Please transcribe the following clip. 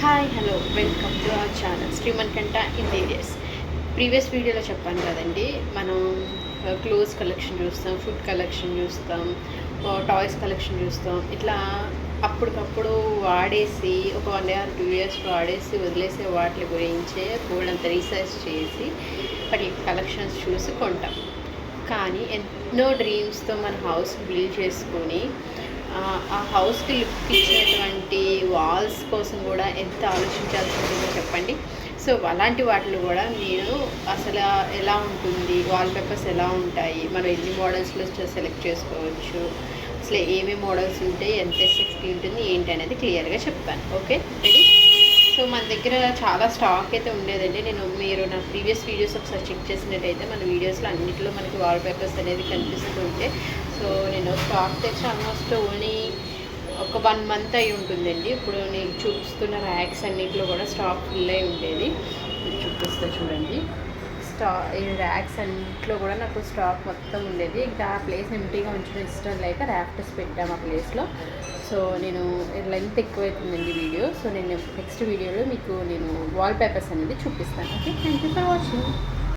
Hi hello welcome to our channel Srimanikanta interiors. Previous వీడియోలో చెప్పాను కదండి, మనం క్లోత్స్ కలెక్షన్ చూస్తాం, ఫుడ్ కలెక్షన్ చూస్తాం, టాయ్స్ కలెక్షన్ చూస్తాం. ఇట్లా అప్పటికప్పుడు వాడేసి ఒక 1 year 2 years వాడేసి వదిలేసే వాటి గురించే బోల్డంత రీసెర్చ్ చేసి వాటి కలెక్షన్స్ చూసి కొంటాం. కానీ ఎన్నో డ్రీమ్స్తో మన హౌస్ బిల్డ్ చేసుకొని ఆ హౌస్కి లుక్ ఇచ్చినటువంటి వాల్స్ కోసం కూడా ఎంత ఆలోచించాల్సి ఉంటుందో చెప్పండి. సో అలాంటి వాటిలో కూడా నేను అసలు ఎలా ఉంటుంది, వాల్ పేపర్స్ ఎలా ఉంటాయి, మనం ఎన్ని మోడల్స్లో సెలెక్ట్ చేసుకోవచ్చు, అసలు ఏమేమి మోడల్స్ ఉంటాయి, ఎంత సేఫ్టీ ఉంటుంది ఏంటి అనేది క్లియర్గా చెప్తాను. Okay, ready? సో మన దగ్గర చాలా స్టాక్ అయితే ఉండేదండి. మీరు నా ప్రీవియస్ వీడియోస్ ఒకసారి చెక్ చేసినట్టయితే మన వీడియోస్లో అన్నింటిలో మనకి వాల్ పేపర్స్ అనేది కనిపిస్తూ ఉంటే, సో నేను స్టాక్ తెచ్చి ఆల్మోస్ట్ ఓన్లీ ఒక 1 month అయి ఉంటుందండి. ఇప్పుడు నేను చూపిస్తున్న ర్యాక్స్ అన్నింటిలో కూడా స్టాక్ ఫుల్ అయి ఉండేది. చూపిస్తా చూడండి. ఈ ర్యాక్స్ అన్నింటిలో కూడా నాకు స్టాక్ మొత్తం ఉండేది. ఇంకా ఆ ప్లేస్ ఎంటీగా ఉంచడం ఇష్టం లేక ర్యాఫ్టర్స్ పెట్టాము ఆ ప్లేస్లో. సో నేను లెంత్ ఎక్కువైతుందండి వీడియో. సో నేను నెక్స్ట్ వీడియోలో మీకు నేను వాల్ పేపర్స్ అనేది చూపిస్తాను. Okay, thank you for watching.